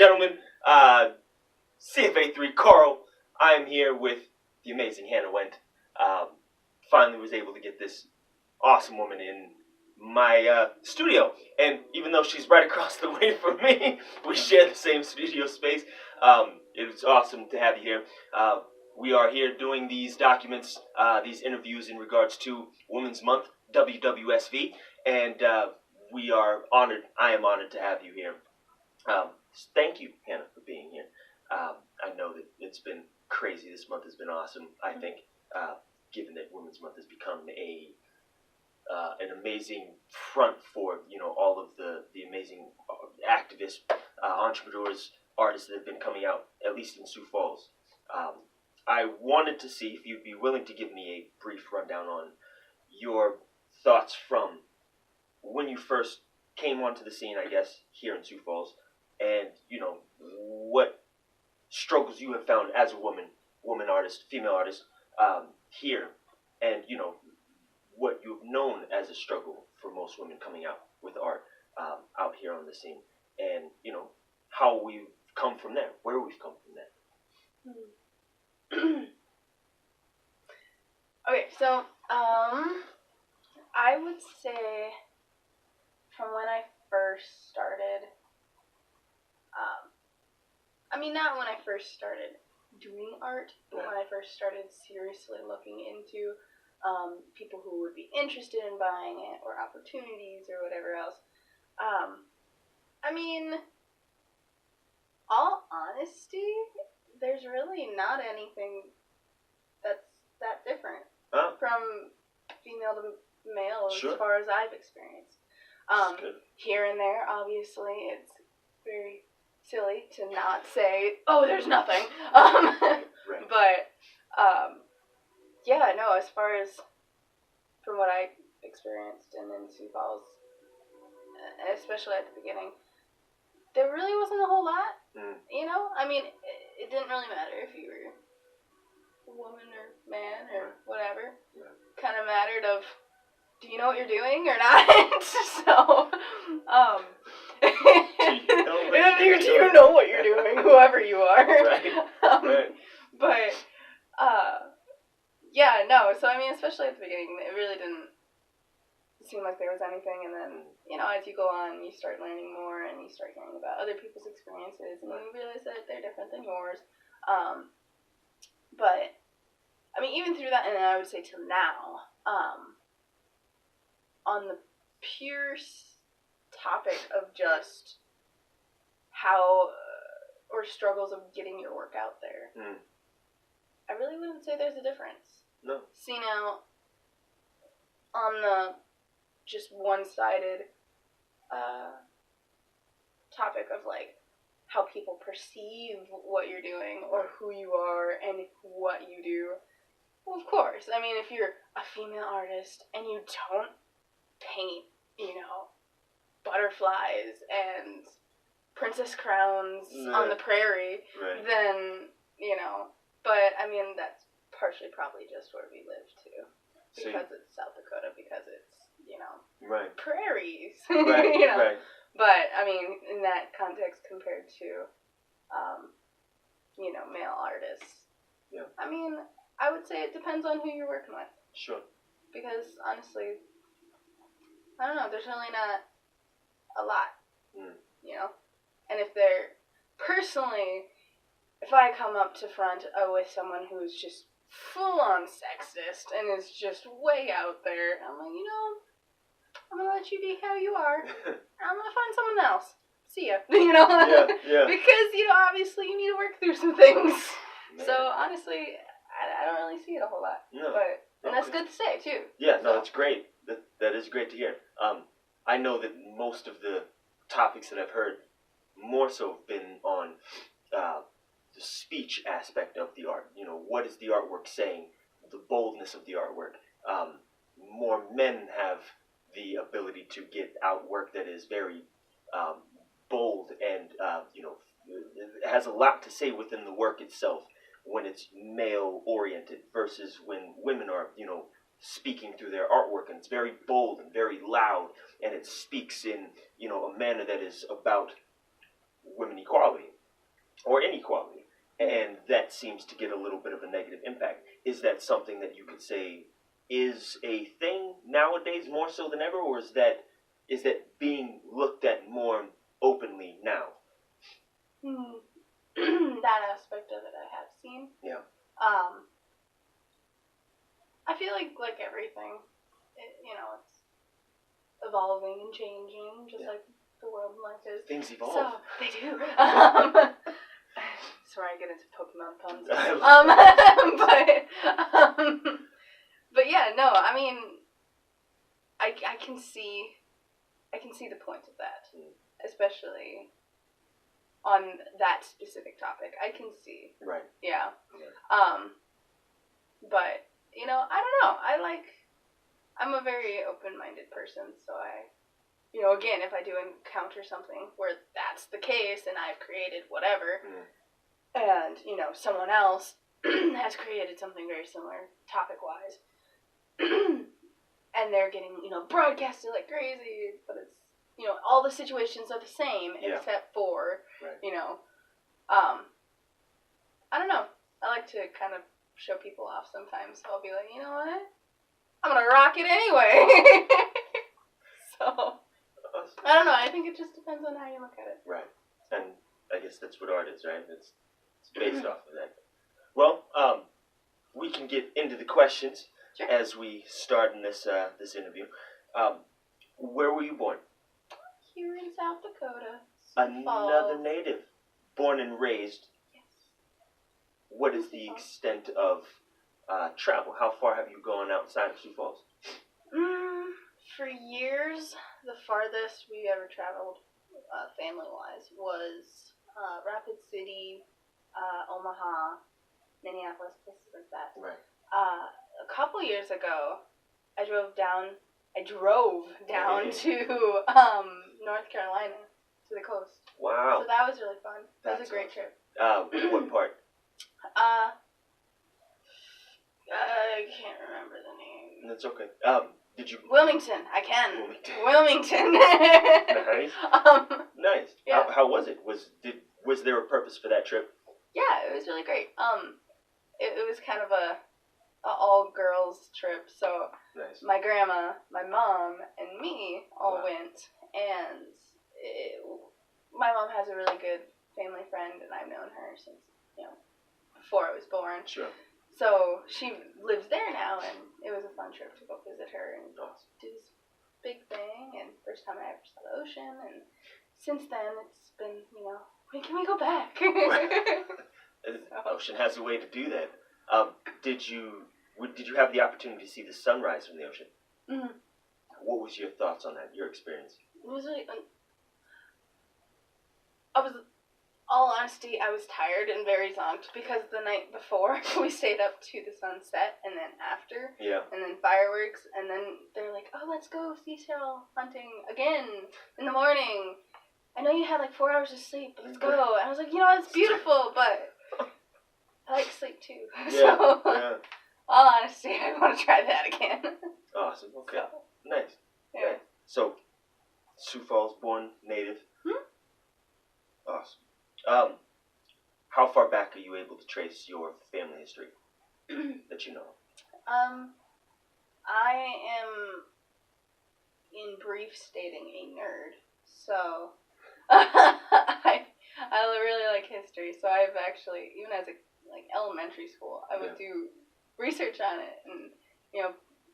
gentlemen, CFA3 Carl. I'm here with the amazing Hannah Wendt. Finally was able to get this awesome woman in my studio. And even though she's right across the way from me, we share the same studio space. It's awesome to have you here. We are here doing these documents, these interviews in regards to Women's Month, WWSV, and we are honored. I am honored to have you here. Thank you, Hannah, for being here. I know that it's been crazy. This month has been awesome. I think, given that Women's Month has become an amazing front for all of the amazing activists, entrepreneurs, artists that have been coming out, at least in Sioux Falls. I wanted to see if you'd be willing to give me a brief rundown on your thoughts from when you first came onto the scene, I guess, here in Sioux Falls, and what struggles you have found as a woman artist, female artist, here, and what you've known as a struggle for most women coming out with art out here on the scene, and how we've come from there, where we've come from there. Okay, so I would say from when I first started, not when I first started doing art, but when I first started seriously looking into people who would be interested in buying it, or opportunities, or whatever else. All honesty, there's really not anything that's that different from female to male as far as I've experienced. Here and there, obviously, it's very silly to not say, oh, there's nothing. Right. But, as far as from what I experienced and in Sioux Falls, especially at the beginning, there really wasn't a whole lot. It didn't really matter if you were a woman or man or whatever. Yeah. Kind of mattered of, do you know what you're doing or not? So, do you know what you're doing, whoever you are? Right. But, so especially at the beginning, it really didn't seem like there was anything, and then, as you go on, you start learning more, and you start hearing about other people's experiences, and you realize that they're different than yours. But, even through that, and I would say till now, on the pure topic of just how, or struggles of getting your work out there, I really wouldn't say there's a difference. No. See, now, on the just one-sided topic of, how people perceive what you're doing, or who you are, and what you do, well, of course. If you're a female artist, and you don't paint, butterflies and princess crowns on the prairie, then, but, that's partially probably just where we live, too. Because it's South Dakota, because it's, prairies, Right. But, in that context compared to, male artists, I would say it depends on who you're working with. Sure. Because, honestly, I don't know, there's really not a lot, And if they're, personally, if I come up to front with someone who's just full-on sexist and is just way out there, I'm like, I'm gonna let you be how you are. I'm gonna find someone else. See ya. Yeah. Because, obviously you need to work through some things. Man. So, honestly, I don't really see it a whole lot. No. And that's good to say, too. Yeah, no, that's great. That is great to hear. I know that most of the topics that I've heard more so have been on the speech aspect of the art. What is the artwork saying? The boldness of the artwork. More men have the ability to get out work that is very bold and it has a lot to say within the work itself when it's male oriented versus when women are speaking through their artwork, and it's very bold and very loud, and it speaks in a manner that is about women equality, or inequality, and that seems to get a little bit of a negative impact. Is that something that you could say is a thing nowadays more so than ever, or is that being looked at more openly now? That aspect of it I have seen. Yeah. I feel like everything, it's evolving and changing, just like the world in life is. Things evolve. So, they do. That's where I get into Pokemon puns. But yeah, no, I mean, I can see the point of that, especially on that specific topic. I can see. Right. Yeah. But, I don't know. I'm a very open-minded person, so again, if I do encounter something where that's the case and I've created whatever, and, someone else has created something very similar topic-wise, and they're getting, broadcasted like crazy, but it's, all the situations are the same except for, I don't know. I like to kind of show people off sometimes, so I'll be like, you know what? I'm gonna rock it anyway. So, I don't know. I think it just depends on how you look at it. Right. And I guess that's what art is, right? It's based off of that. Well, we can get into the questions as we start in this interview. Where were you born? Here in South Dakota. Another native. Born and raised. Yes. What is the extent of travel? How far have you gone outside of Sioux Falls? For years, the farthest we ever traveled, family-wise, was Rapid City, Omaha, Minneapolis, places like that. Right. A couple years ago, I drove down to North Carolina, to the coast. Wow. So that was really fun. That was a great trip. What part? I can't remember the name. That's okay. Did you? Wilmington. I can. Wilmington. Nice. Nice. Yeah. How was it? Was there a purpose for that trip? Yeah, it was really great. It was kind of a all girls trip. So nice. My grandma, my mom, and me all went, and my mom has a really good family friend, and I've known her since before I was born. Sure. So she lives there now, and it was a fun trip to go visit her and do this big thing, and first time I ever saw the ocean, and since then it's been, when can we go back? The ocean has a way to do that. Did you have the opportunity to see the sunrise from the ocean? Mm-hmm. What was your thoughts on that, your experience? It was really, all honesty, I was tired and very zonked because the night before we stayed up to the sunset and then after. Yeah. And then fireworks, and then they're like, oh, let's go seashell hunting again in the morning. I know you had like 4 hours of sleep, but let's go. And I was like, it's beautiful, but I like sleep too. Yeah. So, yeah. all honesty, I want to try that again. Awesome. Okay. So, nice. yeah. Nice. So, Sioux Falls born native. Awesome. How far back are you able to trace your family history that you know? I am, in brief, stating a nerd, so I really like history. So I've actually, even as elementary school, I would do research on it and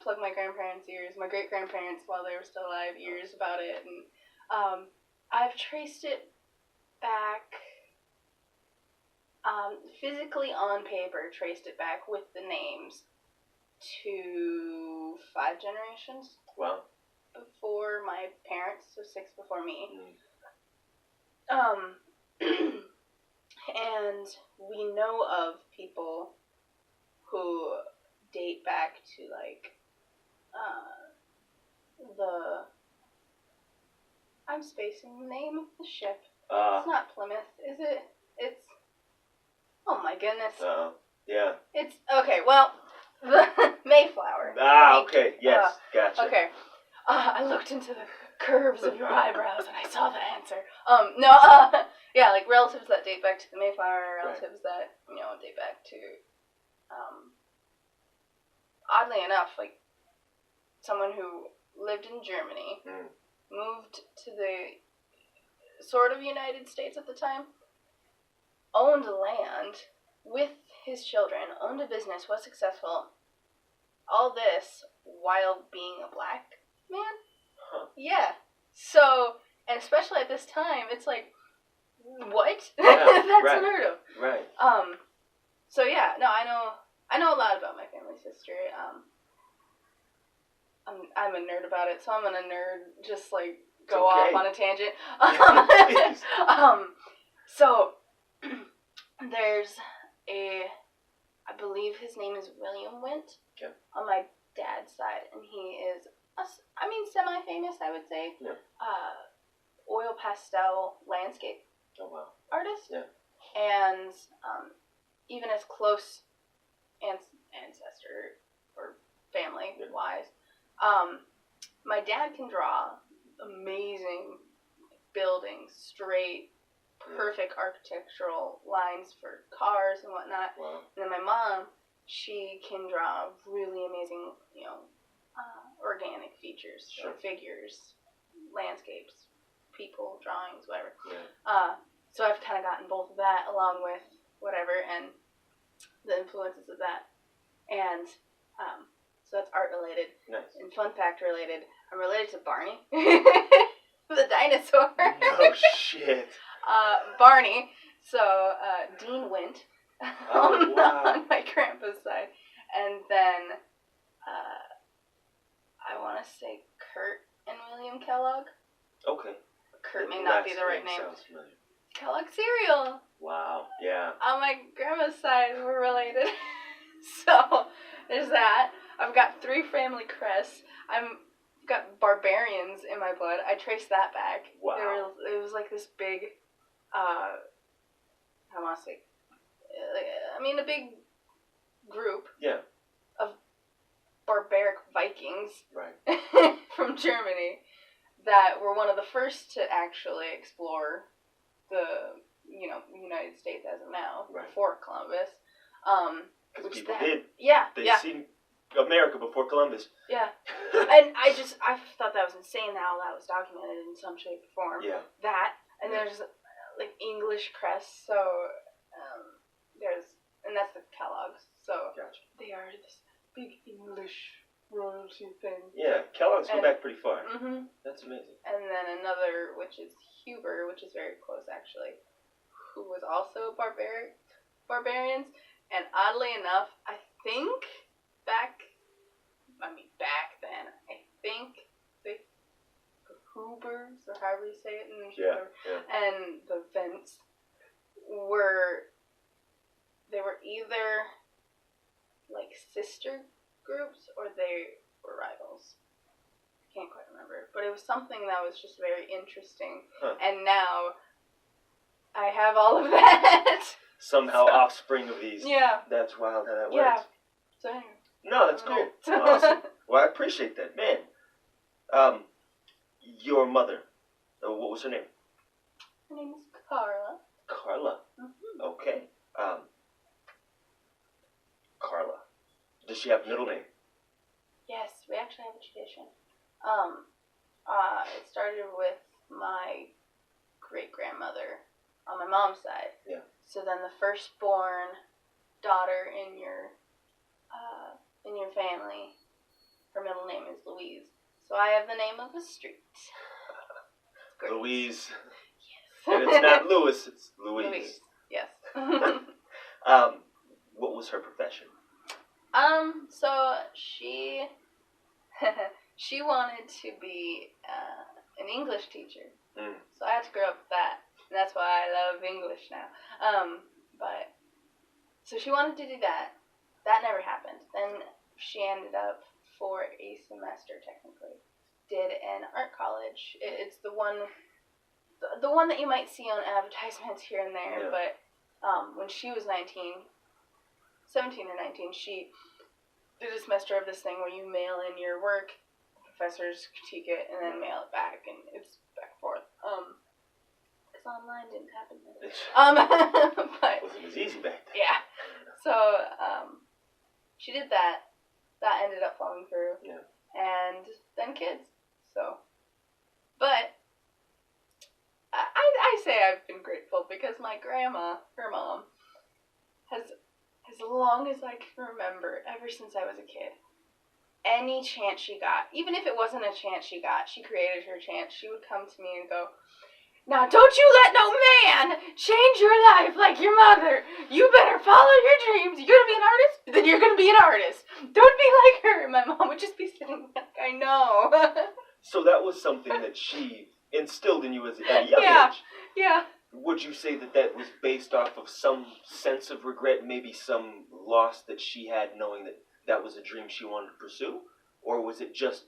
plug my grandparents' ears, my great grandparents while they were still alive, ears about it, and I've traced it back. Physically on paper, traced it back with the names to 5 generations. Wow. Before my parents, so 6 before me. And we know of people who date back to I'm spacing the name of the ship. It's not Plymouth, is it? It's, oh my goodness. Yeah. It's, okay, well, the Mayflower. Okay, yes, gotcha. Okay. I looked into the curves of your eyebrows and I saw the answer. Yeah, like relatives that date back to the Mayflower, relatives that, date back to, oddly enough, like, someone who lived in Germany, moved to the sort of United States at the time, owned land with his children, owned a business, was successful. All this while being a black man? Huh. Yeah. So, and especially at this time, it's like, what? Yeah, That's unheard of. Right. So yeah, no, I know a lot about my family's history. I'm a nerd about it, so I'm gonna just like go off on a tangent. So there's I believe his name is William Wendt. Okay. On my dad's side, and he is semi-famous, I would say. Yeah. Oil pastel landscape. Oh wow. Artist. Yeah. And even as close ancestor or family wise, my dad can draw amazing buildings, straight, perfect architectural lines for cars and whatnot. Wow. And then my mom, she can draw really amazing, organic features, sure. Figures, landscapes, people, drawings, whatever. Yeah. So I've kind of gotten both of that along with whatever and the influences of that. And so that's art related. Nice. And fun fact related, I'm related to Barney, the dinosaur. No shit. Barney. So Dean Wendt wow. on my grandpa's side, and then I want to say Kurt and William Kellogg. Okay. Kurt may not be the right name. Sounds familiar. Kellogg cereal. Wow. Yeah. On my grandma's side, we're related. So there's that. I've got 3 family crests. I've got barbarians in my blood. I traced that back. Wow. It was like this big, I want to say, a big group. Yeah. Of barbaric Vikings. Right. From Germany that were one of the first to actually explore the, United States as of now, right. Before Columbus. Because people did. Yeah. They'd seen America before Columbus. Yeah. And I thought that was insane how that was documented in some shape or form. Yeah. That, and there's, like, English crests, so, and that's the Kellogg's, so. Gotcha. They are this big English royalty thing. Yeah, Kellogg's go back pretty far. Mm-hmm. That's amazing. And then another, which is Huber, which is very close, actually, who was also barbarians. And oddly enough, I think back then, the Hubers, or however you say it in yeah. and the Wendts were either like sister groups or they were rivals. I can't quite remember, but it was something that was just very interesting. Huh. And now I have all of that. Somehow offspring of these. Yeah. That's wild how that works. Yeah. So anyway. No, that's cool. Awesome. Well, I appreciate that, man. Your mother, what was her name? Her name is Carla. Carla. Mm-hmm. Okay. Carla. Does she have a middle name? Yes, we actually have a tradition. It started with my great-grandmother on my mom's side. Yeah. So then the firstborn daughter in your family, her middle name is Louise. So I have the name of a street. Louise. Yes. And it's not Louis, it's Louise. Yes. What was her profession? So she wanted to be an English teacher. So I had to grow up with that. And that's why I love English now. But so she wanted to do that. That never happened. Then she ended up for a semester technically. Did an art college. It's the one that you might see on advertisements here and there. Yeah. But when she was 17 or 19, she did a semester of this thing where you mail in your work, professors critique it, and then mail it back, and it's back and forth. because online didn't happen then. But it wasn't as easy back then. Yeah. So, she did that. That ended up falling through. Yeah. And then kids. So, but I say I've been grateful because my grandma, her mom, has, as long as I can remember, ever since I was a kid, any chance she got, even if it wasn't a chance she got, she created her chance, she would come to me and go, now don't you let no man change your life like your mother. You better follow your dreams. You're going to be an artist? Then you're going to be an artist. Don't be like her. My mom would just be sitting like, I know. So that was something that she instilled in you at a young age. Yeah. Would you say that was based off of some sense of regret, maybe some loss that she had knowing that was a dream she wanted to pursue? Or was it just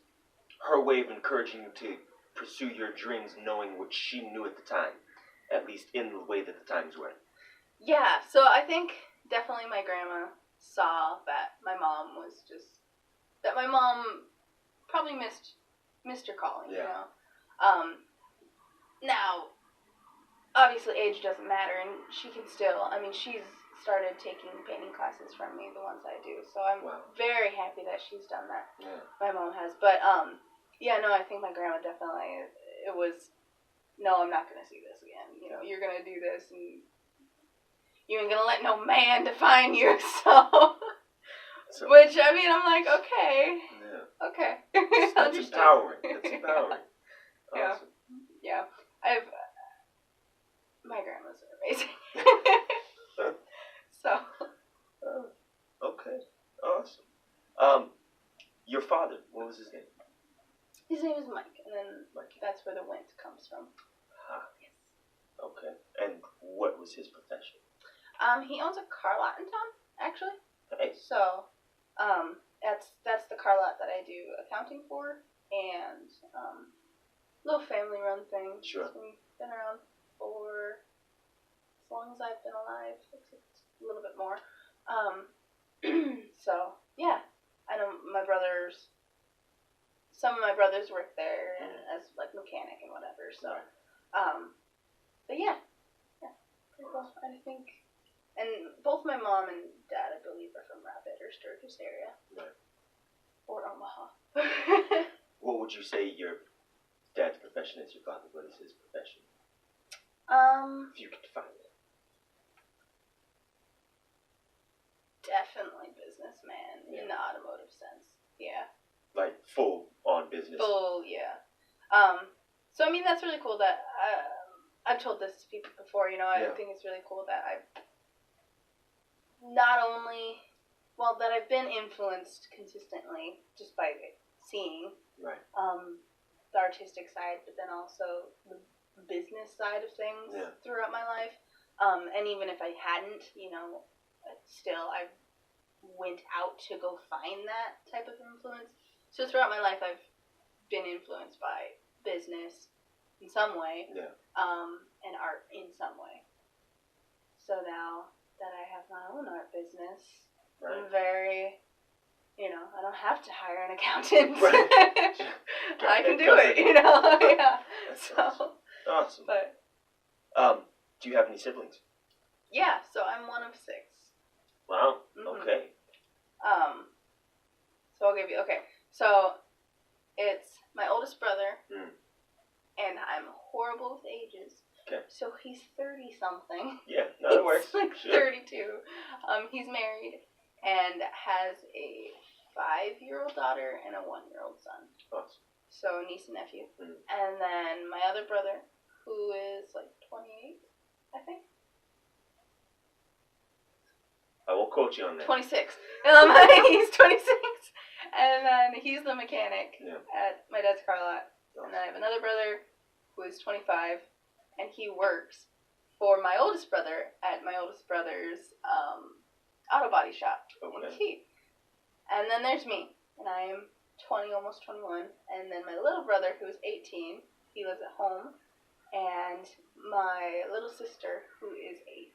her way of encouraging you to pursue your dreams knowing what she knew at the time, at least in the way that the times were? Yeah, so I think definitely my grandma saw that my mom probably missed her calling, you know. Now, obviously age doesn't matter, and she can still, she's started taking painting classes from me, the ones I do, so I'm very happy that she's done that. Yeah. My mom has, but, yeah, no, I think my grandma definitely, it was, no, I'm not going to see this again. You know, you're going to do this, and you ain't going to let no man define you, so which, I'm like, okay. Yeah. Okay. That's empowering. That's empowering. Yeah. Awesome. Yeah. My grandmas are amazing. So. Okay. Awesome. Your father, what was his name? His name is Mike, and then that's where the Wendt comes from. Yes. Okay. And what was his profession? He owns a car lot in town, actually. Hey. So, that's the car lot that I do accounting for, and little family-run thing. Sure. We've been around for as long as I've been alive, except a little bit more. So yeah, I know some of my brothers work there as like mechanic and whatever. So, but yeah, pretty cool. I think, and both my mom and dad, I believe, are from Rapid or Sturgis area, right, or Omaha. What would you say your dad's profession is? Your father, what is his profession? If you could define it. Definitely businessman in the automotive sense. Yeah. Like full on business. Full, yeah. So that's really cool that I've told this to people before. You know, I think it's really cool that I've not only that I've been influenced consistently just by seeing right the artistic side, but then also the business side of things throughout my life. And even if I hadn't, still I went out to go find that type of influence. So throughout my life, I've been influenced by business in some way, and art in some way. So now that I have my own art business, I'm very, I don't have to hire an accountant. I can do it, yeah. So awesome. But do you have any siblings? Yeah, so I'm one of 6. Wow. Mm-hmm. Okay. So I'll give you. Okay, so it's my oldest brother, and I'm horrible with ages. Okay. So he's 30-something. Yeah, no, that works. Like sure. 32. He's married and has a 5-year-old daughter and a 1-year-old son. Awesome. So niece and nephew. And then my other brother, who is like 28, I think. I will quote you on that. 26. He's 26. And then he's the mechanic at my dad's car lot. Awesome. And then I have another brother who is 25, and he works for my oldest brother at my oldest brother's auto body shop in Keith. And then there's me, and I am 20, almost 21. And then my little brother, who is 18, he lives at home. And my little sister, who is 8.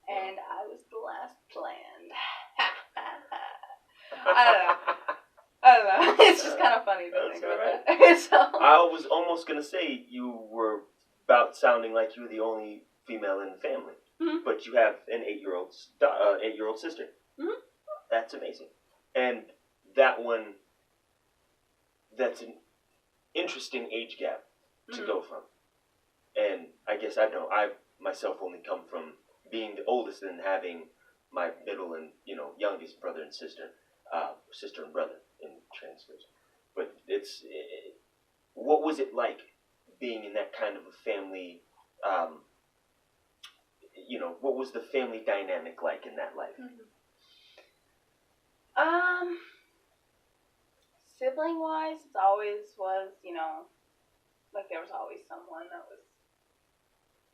And I was the last planned. I don't know. It's just kind of funny to think about that. So. I was almost going to say you were about sounding like you were the only female in the family, but you have an 8-year-old sister. That's amazing, and that one, that's an interesting age gap to go from. And I guess I myself only come from being the oldest and having my middle and youngest brother and sister, sister and brother in transfers. But what was it like being in that kind of a family? What was the family dynamic like in that life? Sibling wise, it always was, like there was always someone that was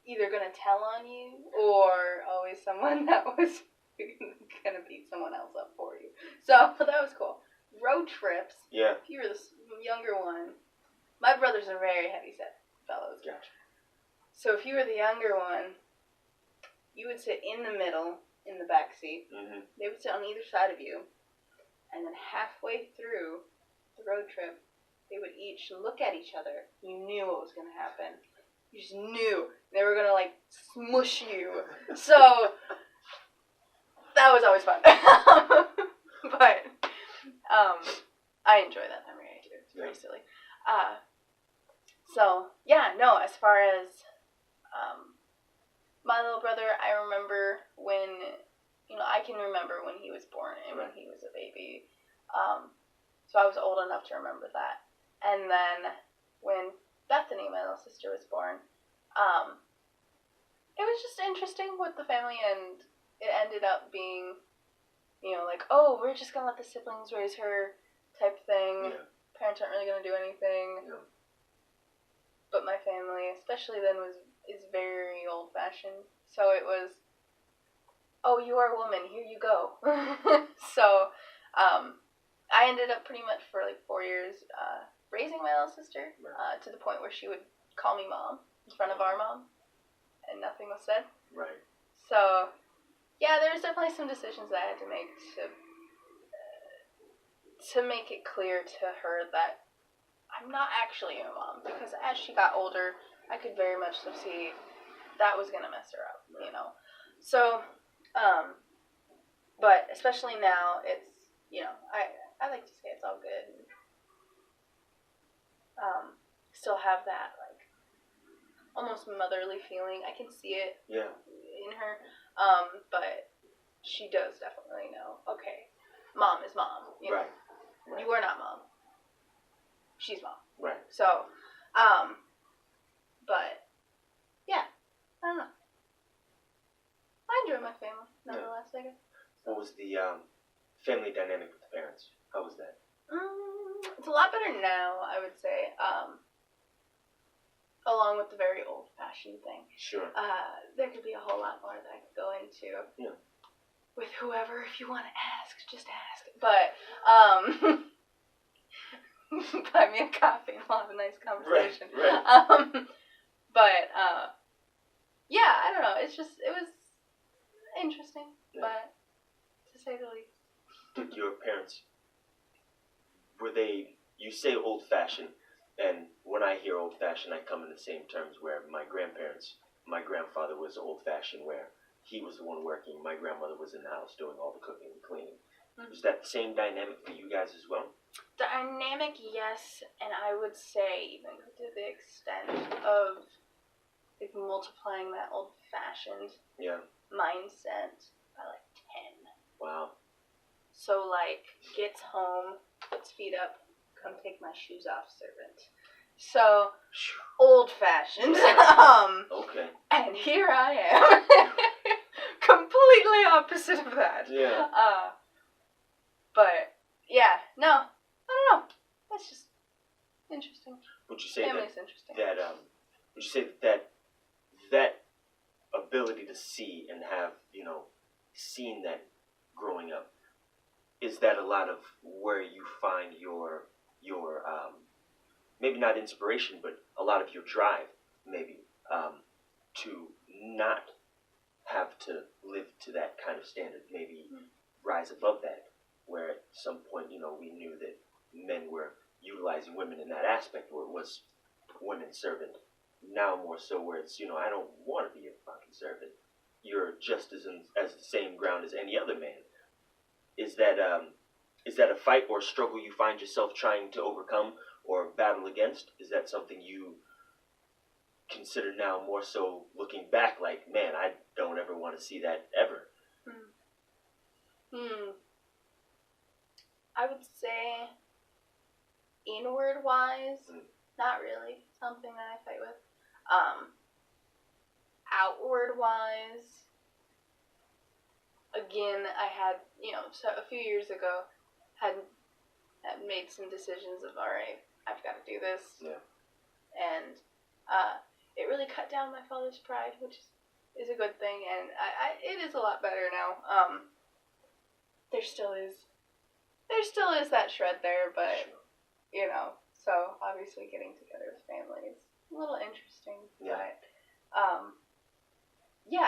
either gonna tell on you or always someone that was gonna beat someone else up for you. So that was cool. Road trips. Yeah. If you were the younger one, my brothers are very heavy set fellows. Gotcha. So if you were the younger one, you would sit in the middle in the back seat. They would sit on either side of you, and then halfway through the road trip, they would each look at each other. You knew what was going to happen. You just knew they were going to like smush you. So that was always fun. But I enjoy that memory too. It's pretty silly. So yeah, no. As far as my little brother, I remember when I can remember when he was born and when he was a baby. So I was old enough to remember that. And then when Bethany, my little sister, was born, it was just interesting with the family, and it ended up being, like, oh, we're just going to let the siblings raise her type thing. Yeah. Parents aren't really going to do anything. Yeah. But my family, especially then, is very old-fashioned. So it was, oh, you are a woman, here you go. So I ended up pretty much for like 4 years raising my little sister to the point where she would call me mom in front of our mom, and nothing was said. Right. So, yeah, there was definitely some decisions that I had to make to make it clear to her that I'm not actually a mom, because as she got older, I could very much see that was gonna mess her up, So, but especially now, it's I like to say it's all good. Still have that like almost motherly feeling. I can see it in her. But she does definitely know. Okay, mom is mom. Right. You are not mom. She's mom. Right. So, but yeah, I don't know. I enjoy my family nonetheless. I guess. What was the family dynamic with the parents? How was that? It's a lot better now, I would say. Along with the very old-fashioned thing. Sure. There could be a whole lot more that I could go into. Yeah. With whoever, if you want to ask, just ask. But, buy me a coffee and we'll have a nice conversation. Right. But, yeah, I don't know. It was interesting, but to say the least. Did your parents, you say old-fashioned, and when I hear old-fashioned, I come in the same terms where my grandfather was old-fashioned, where he was the one working, my grandmother was in the house doing all the cooking and cleaning. Mm-hmm. Was that the same dynamic for you guys as well? Dynamic, yes, and I would say even to the extent of like multiplying that old-fashioned mindset by like 10. Wow. So like gets home, puts feet up, come take my shoes off, servant. So old-fashioned. Okay. And here I am, completely opposite of that. Yeah. But yeah, no, I don't know. That's just interesting. Would you say family's interesting. Would you say that ability to see and have seen that growing up, is that a lot of where you find your maybe not inspiration, but a lot of your drive, maybe, to not have to live to that kind of standard, maybe rise above that, where at some point, we knew that men were utilizing women in that aspect, where it was women servant, now more so where it's, I don't want to be a fucking servant. You're just as the same ground as any other man. Is that a fight or struggle you find yourself trying to overcome or battle against? Is that something you consider now more so looking back like, man, I don't ever want to see that ever? I would say inward-wise, not really something that I fight with. Outward-wise, again, I had, so a few years ago, had made some decisions of, all right, I've got to do this. Yeah. And it really cut down my father's pride, which is a good thing, and it is a lot better now. There still is that shred there, but, so obviously getting together with family is a little interesting. Yeah. But,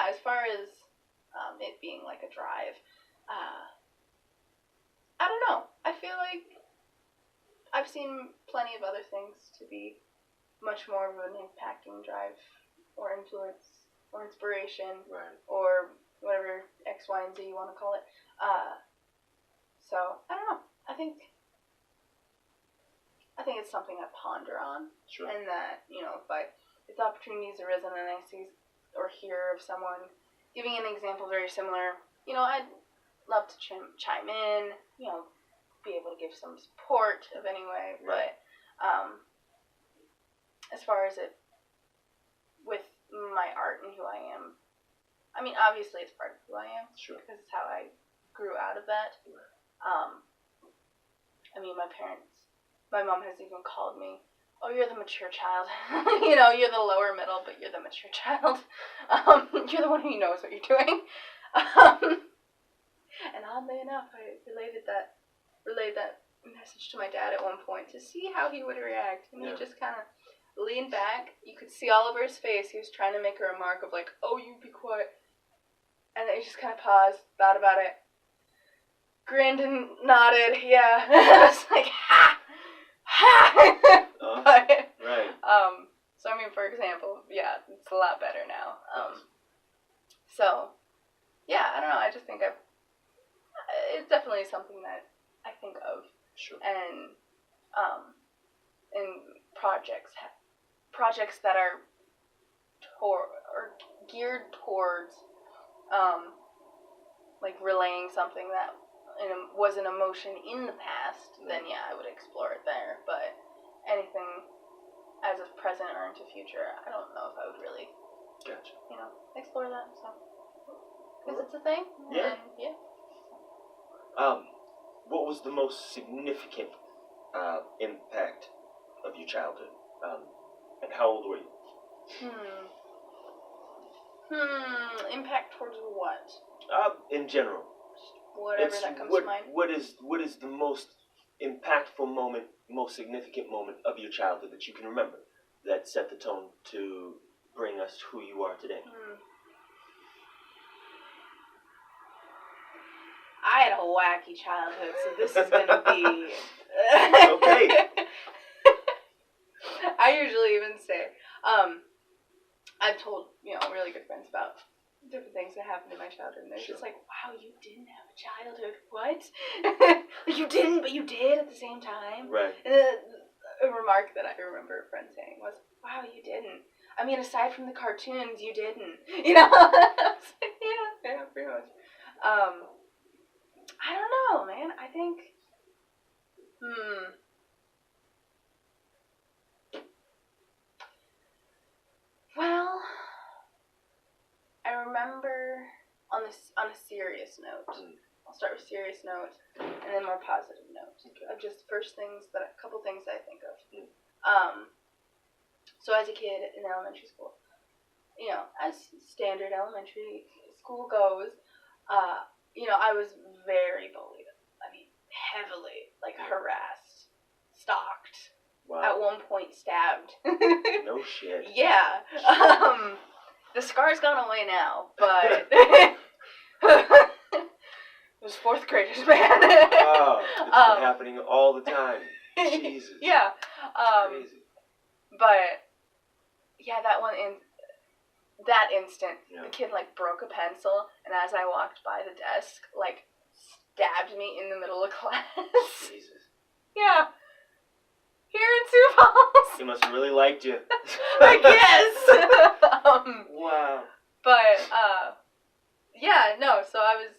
as far as it being like a drive, I don't know. I feel like I've seen plenty of other things to be much more of an impacting drive or influence or inspiration, right, or whatever X, Y, and Z you want to call it. So I don't know. I think it's something I ponder on. Sure. And that, if the opportunity's arisen and I see or hear of someone giving an example very similar, I'd love to chime in, be able to give some support of any way. Right. But as far as it with my art and who I am, I mean, obviously it's part of who I am. Sure. Because it's how I grew out of that. Right. I mean, my mom has even called me, oh, you're the mature child. You're the lower middle, but you're the mature child. You're the one who knows what you're doing. And oddly enough, I relayed that message to my dad at one point to see how he would react. And he just kind of leaned back. You could see all over his face. He was trying to make a remark of like, oh, you be quiet. And then he just kind of paused, thought about it, grinned and nodded. Yeah. I was like, ha! Ha! But, right. So, I mean, for example, yeah, it's a lot better now. So, yeah, I don't know. I just think it's definitely something that I think of. Sure. And projects that are geared towards like relaying something that was an emotion in the past, then yeah, I would explore it there. But anything as of present or into future, I don't know if I would really, explore that. So, because it's a thing. Yeah. And, yeah. What was the most significant impact of your childhood? And how old were you? Impact towards what? In general. Whatever that comes to mind. What is the most impactful moment, most significant moment of your childhood that you can remember that set the tone to bring us who you are today? I had a wacky childhood, so this is going to be... Okay. I usually even say, I've told, really good friends about different things that happened in my childhood, and they're just like, wow, you didn't have a childhood. What? You didn't, but you did at the same time? Right. And a remark that I remember a friend saying was, wow, you didn't. I mean, aside from the cartoons, you didn't. I was like, yeah, pretty much. I don't know, man. I think, well, I remember on a serious note. I'll start with serious note and then more positive note of just a couple things that I think of. So as a kid in elementary school, as standard elementary school goes, I was very bullied. I mean, heavily, harassed, stalked. Wow. At one point, stabbed. No shit. Yeah. The scar's gone away now, but it was fourth graders, man. Oh, it's been happening all the time. Jesus. Yeah. Crazy. But yeah, that instant, Yeah. the kid, like, broke a pencil, and as I walked by the desk, like, stabbed me in the middle of class. Jesus. Yeah. Here in Sioux Falls. He must have really liked you. I guess. Wow. But, yeah, no, so I was,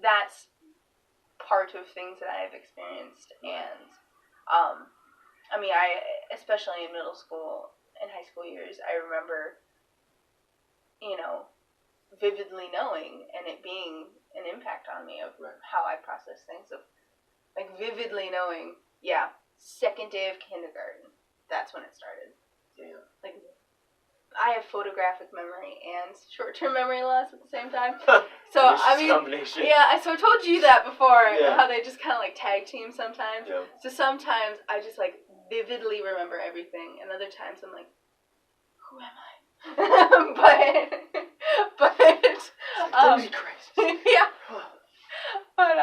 that's part of things that I have experienced, and, I mean, especially in middle school and high school years, I remember, vividly knowing and it being an impact on me of how I process things, of, like, vividly knowing, yeah, second day of kindergarten, that's when it started. Yeah. Like, I have photographic memory and short-term memory loss at the same time. So, I mean, combination. yeah, so I told you that before, Yeah. how they just kind of, like, tag team sometimes. Yeah. So sometimes I just, like, vividly remember everything, and other times I'm like, who am I? but, yeah. But,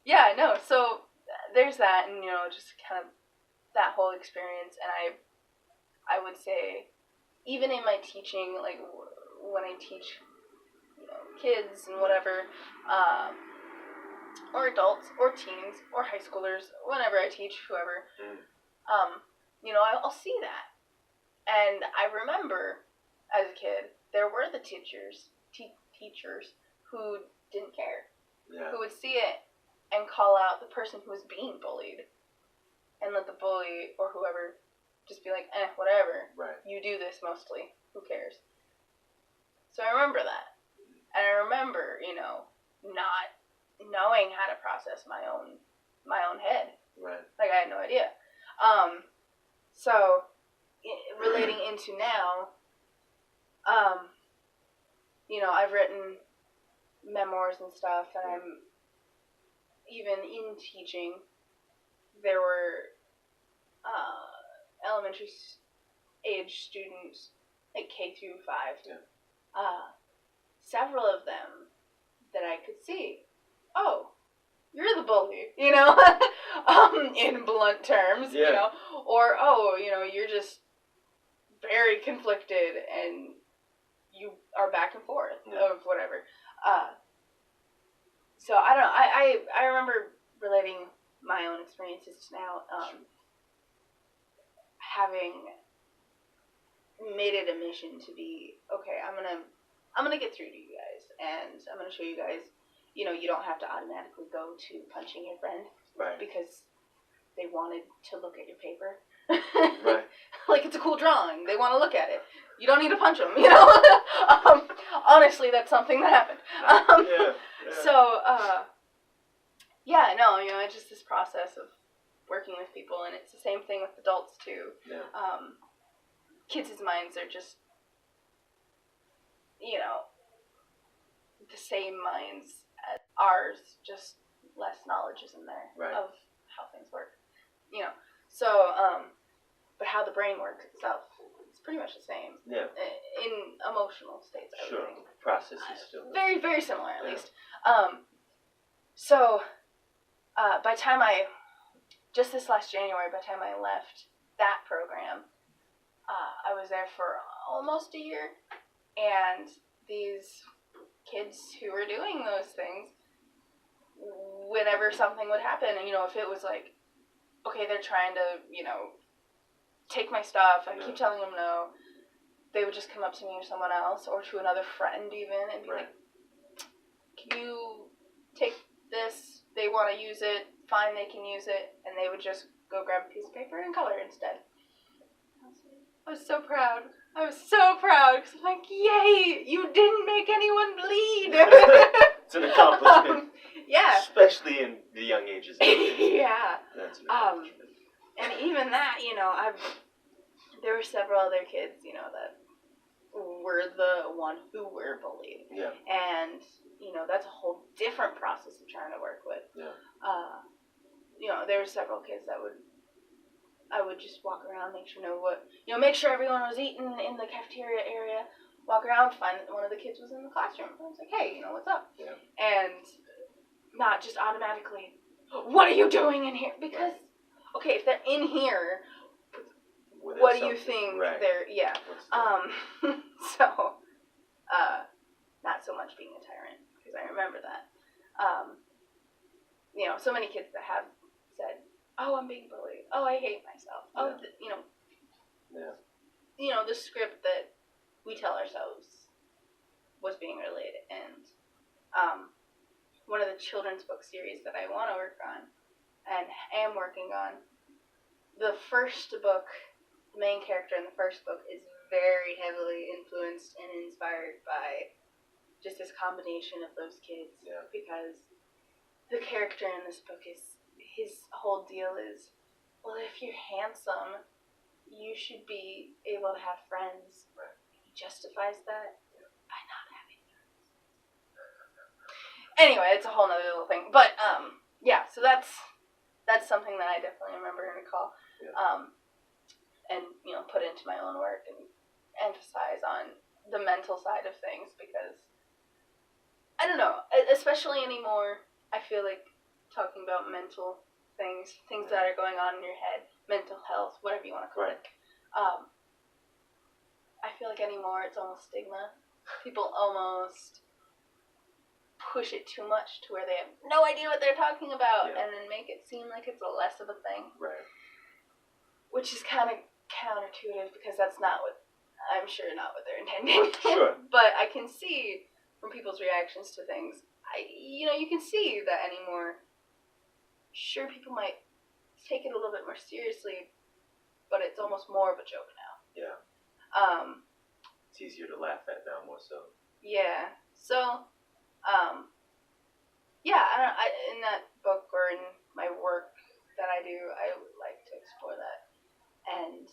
yeah, no, so there's that, and, just kind of that whole experience, and I would say, even in my teaching, like, when I teach, kids and whatever, or adults, or teens, or high schoolers, whenever I teach, whoever, I'll see that. And I remember, as a kid, there were the teachers who didn't care, who would see it and call out the person who was being bullied, and let the bully, or whoever, just be like, whatever, you do this mostly, who cares? So I remember that. And I remember, not knowing how to process my own head. Right. Like, I had no idea. So, relating into now, I've written memoirs and stuff, and I'm, even in teaching, there were, elementary age students, like K through 5. Yeah. Several of them that I could see, oh, you're the bully, in blunt terms, or, oh, you're just very conflicted and you are back and forth of whatever. So I don't know, I remember relating my own experiences now, having made it a mission to be, okay, I'm gonna get through to you guys, and I'm gonna show you guys, you don't have to automatically go to punching your friend, because they wanted to look at your paper. Right. Like, it's a cool drawing. They want to look at it. You don't need to punch them, honestly, that's something that happened. So, it's just this process of working with people, and it's the same thing with adults, too. Yeah. Kids' minds are just, the same minds as ours, just less knowledge is in there of how things work. So, but how the brain works itself, it's pretty much the same. Yeah. In emotional states, I would think. Process is still very, very similar, at least. So, by the time just this last January, by the time I left that program, I was there for almost a year, and these kids who were doing those things, whenever something would happen, and, if it was like, okay, they're trying to, take my stuff, I keep telling them no, they would just come up to me or someone else, or to another friend even, and be like, can you take this? They want to use it, fine, they can use it, and they would just go grab a piece of paper and color instead. I was so proud. Because I'm like, yay, you didn't make anyone bleed. It's an accomplishment. Yeah. Especially in the young ages. Yeah. That's an accomplishment. And even that, there were several other kids, that were the one who were bullied. Yeah. And, that's a whole different process of trying to work with. Yeah. There were several kids that I would just walk around, make sure everyone was eating in the cafeteria area, walk around, find that one of the kids was in the classroom. I was like, hey, what's up? Yeah. And not just automatically, what are you doing in here? Because, okay, if they're in here, what what do you think they're, yeah. So, not so much being a tyrant, because I remember that. You know, so many kids that have said, oh, I'm being bullied. Oh, I hate myself. Yeah. Oh, you know. Yeah. You know, the script that we tell ourselves was being relayed. And one of the children's book series that I want to work on and am working on, the first book, the main character in the first book is very heavily influenced and inspired by just this combination of those kids. Yeah. Because the character in this book is, his whole deal is, well, if you're handsome, you should be able to have friends. Right. He justifies that by not having friends. Anyway, it's a whole nother little thing. But, yeah, so that's something that I definitely remember and recall. Yeah. And, you know, put into my own work and emphasize on the mental side of things, because, I don't know, especially anymore, I feel like talking about mental things that are going on in your head, mental health, whatever you want to call it. I feel like anymore it's almost stigma. People almost push it too much to where they have no idea what they're talking about, and then make it seem like it's less of a thing. Right. Which is kind of counterintuitive, because that's not what, I'm sure not what they're intending. Sure. But I can see from people's reactions to things, you know, you can see that anymore. Sure, people might take it a little bit more seriously, but it's almost more of a joke now. Yeah. It's easier to laugh at now, more so. Yeah. So, yeah, I in that book or in my work that I do, I would like to explore that. And,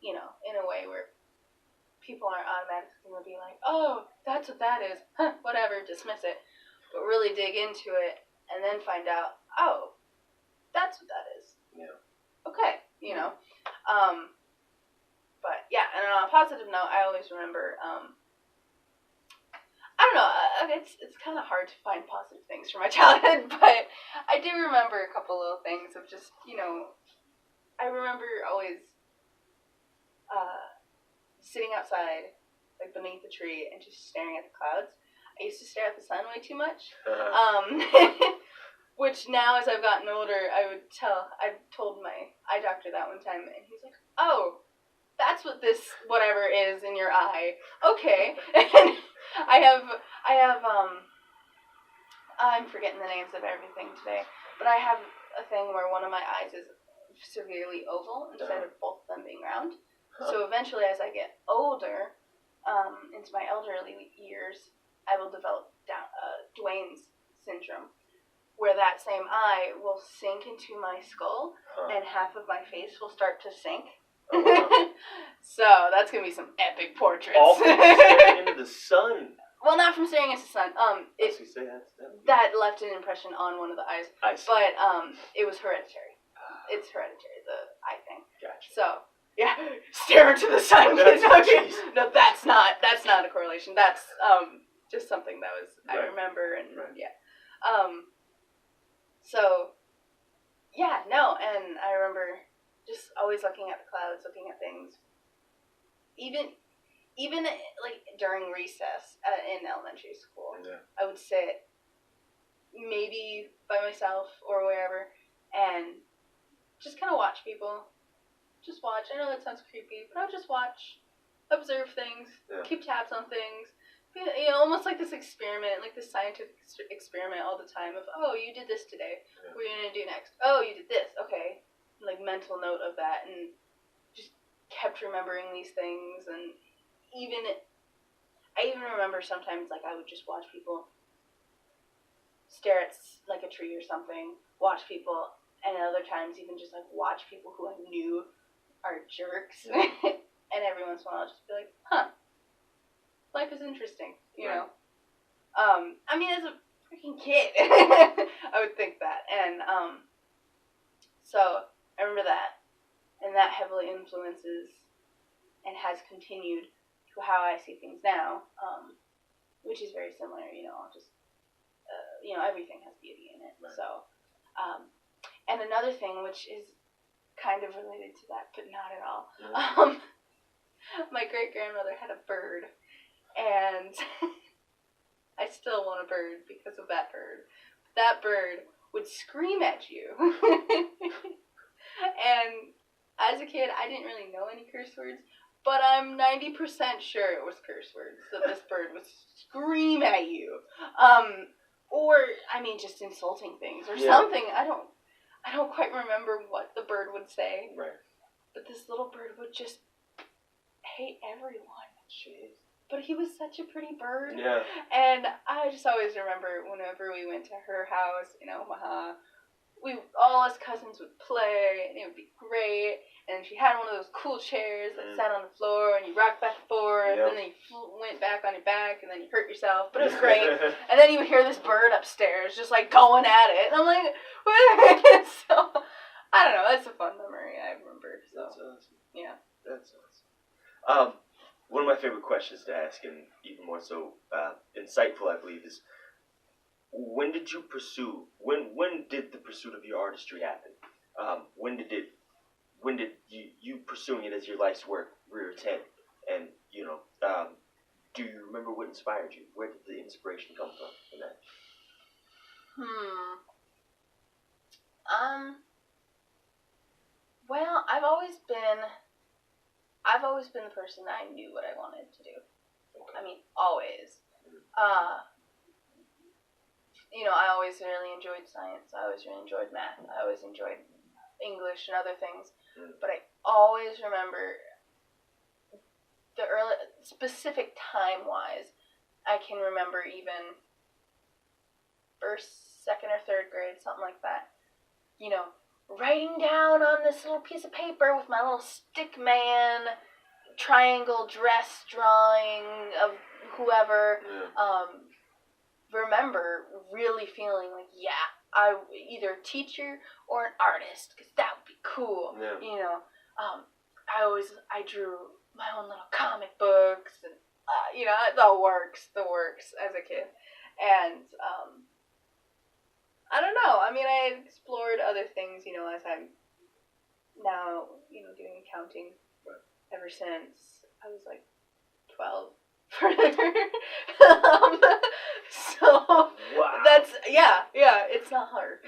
you know, in a way where people aren't automatically going to be like, oh, that's what that is. Huh, whatever, dismiss it. But really dig into it and then find out, oh, that's what that is. Yeah. Okay, you know. But, yeah, and on a positive note, I always remember, I don't know, it's kind of hard to find positive things from my childhood, but I do remember a couple little things of just, you know, I remember always sitting outside, like beneath the tree, and just staring at the clouds. I used to stare at the sun way too much. Which now, as I've gotten older, I told my eye doctor that one time, and he's like, oh, that's what this whatever is in your eye. Okay. And I have, I'm forgetting the names of everything today, but I have a thing where one of my eyes is severely oval instead of both of them being round. So eventually, as I get older, into my elderly years, I will develop Duane's syndrome, where that same eye will sink into my skull, and half of my face will start to sink. Oh, wow. So that's gonna be some epic portraits. All from staring into the sun. Well, not from staring into the sun. That left an impression on one of the eyes. I see. But it was hereditary. It's hereditary, the eye thing. Gotcha. So yeah, stare into the sun. No, that's not a correlation. That's just something that was I remember, and yeah. So yeah, no, and I remember just always looking at the clouds, looking at things. Even like during recess in elementary school, I would sit maybe by myself or wherever and just kind of watch people. Just watch. I know that sounds creepy, but I would just watch, observe things, keep tabs on things. You know, almost like this experiment, like this scientific experiment all the time of, oh, you did this today. What are you going to do next? Oh, you did this. Okay. Like mental note of that, and just kept remembering these things. And I even remember sometimes like I would just watch people stare at like a tree or something, watch people, and other times even just like watch people who I knew are jerks. And every once in a while I'll just be like, huh, life is interesting, you know. I mean, as a freaking kid, I would think that. And so I remember that, and that heavily influences and has continued to how I see things now, which is very similar, you know, just, you know, everything has beauty in it. Right. So, and another thing, which is kind of related to that, but not at all. Yeah. My great-grandmother had a bird, and I still want a bird because of that bird. That bird would scream at you. And as a kid, I didn't really know any curse words, but I'm 90% sure it was curse words that this bird would scream at you. Or, I mean, just insulting things or something. I don't quite remember what the bird would say. Right. But this little bird would just hate everyone. Jeez. But he was such a pretty bird. Yeah. And I just always remember whenever we went to her house in Omaha, all us cousins would play, and it would be great. And she had one of those cool chairs that sat on the floor, and you rocked back and forth, and then you went back on your back, and then you hurt yourself. But it was great. And then you would hear this bird upstairs just, like, going at it. And I'm like, what? So, I don't know. That's a fun memory I remember. So. That's awesome. Yeah. That's awesome. One of my favorite questions to ask, and even more so insightful, I believe, is when did the pursuit of your artistry happen? When did you pursuing it as your life's work rear its head? And, do you remember what inspired you? Where did the inspiration come from in that? Well, I've always been the person that I knew what I wanted to do. Okay. I mean, always. I always really enjoyed science. I always really enjoyed math. I always enjoyed English and other things. But I always remember the early, specific time-wise, I can remember even first, second, or third grade, something like that. Writing down on this little piece of paper with my little stick man triangle dress drawing of whoever. Remember really feeling like, I either a teacher or an artist, because that would be cool. Yeah. I drew my own little comic books, and the works as a kid. And I don't know. I mean, I had explored other things, as I'm now, doing accounting ever since I was like 12. So wow. That's it's not hard.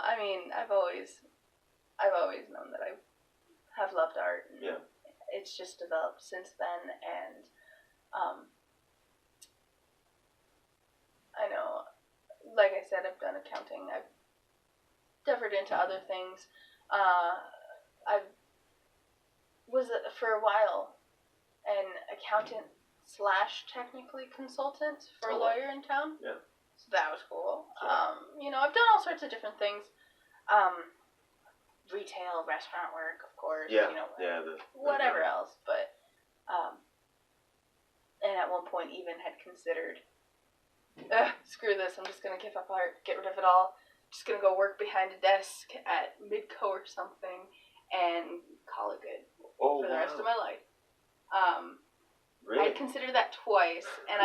I mean, I've always known that I have loved art. And it's just developed since then, and I know, like I said, I've done accounting. I've differed into other things. I was for a while an accountant / technically consultant for a lawyer in town. Yeah. So that was cool. I've done all sorts of different things. Retail, restaurant work, of course. Whatever else. But and at one point even had considered, screw this, I'm just gonna give up art, get rid of it all. Just gonna go work behind a desk at Midco or something and call it good for the rest of my life. Really? I considered that twice, and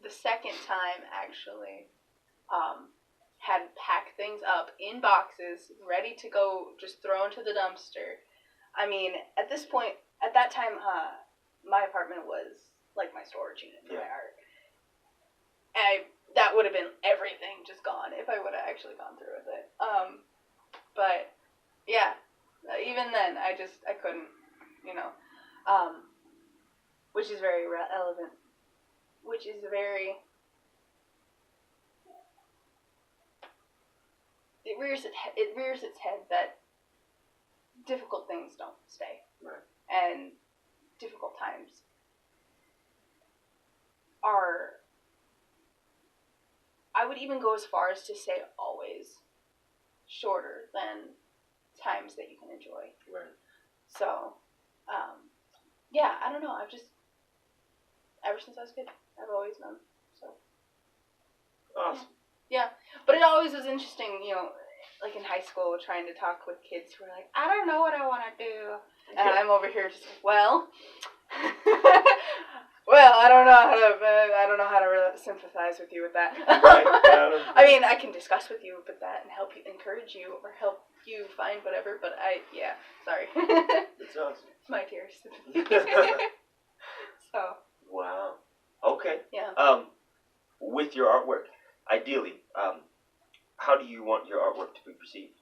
the second time actually had packed things up in boxes, ready to go, just throw into the dumpster. I mean, at that time, my apartment was like my storage unit for my art. That would have been everything just gone if I would have actually gone through with it. But yeah, even then I couldn't, which is very relevant, it rears its head that difficult things don't stay. Right. And difficult times are, I would even go as far as to say always, shorter than times that you can enjoy. Right. So, I don't know. I've just, ever since I was a kid, I've always known. So. Awesome. Yeah. But it always was interesting, like in high school, trying to talk with kids who were like, I don't know what I want to do. And I'm over here just like, well, Well, I don't know how to really sympathize with you with that. Right. I mean, I can discuss with you with that and help you, encourage you, or help you find whatever. But sorry. It's awesome. It's my tears. So. Wow. Okay. Yeah. With your artwork, ideally, how do you want your artwork to be perceived?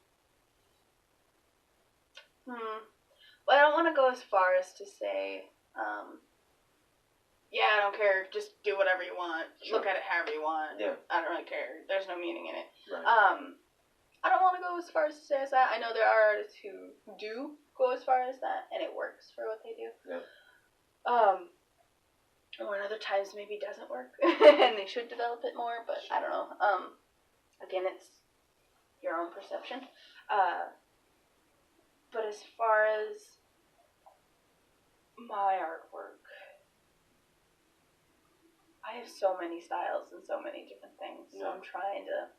Well, I don't want to go as far as to say, I don't care, just do whatever you want, Sure. look at it however you want, Yeah. I don't really care, there's no meaning in it. Right. I don't want to go as far as to say as that. I know there are artists who do go as far as that, and it works for what they do. Yeah. Or other times maybe doesn't work, and they should develop it more, but I don't know. Again, it's your own perception. But as far as my artwork, I have so many styles and so many different things, so I'm trying to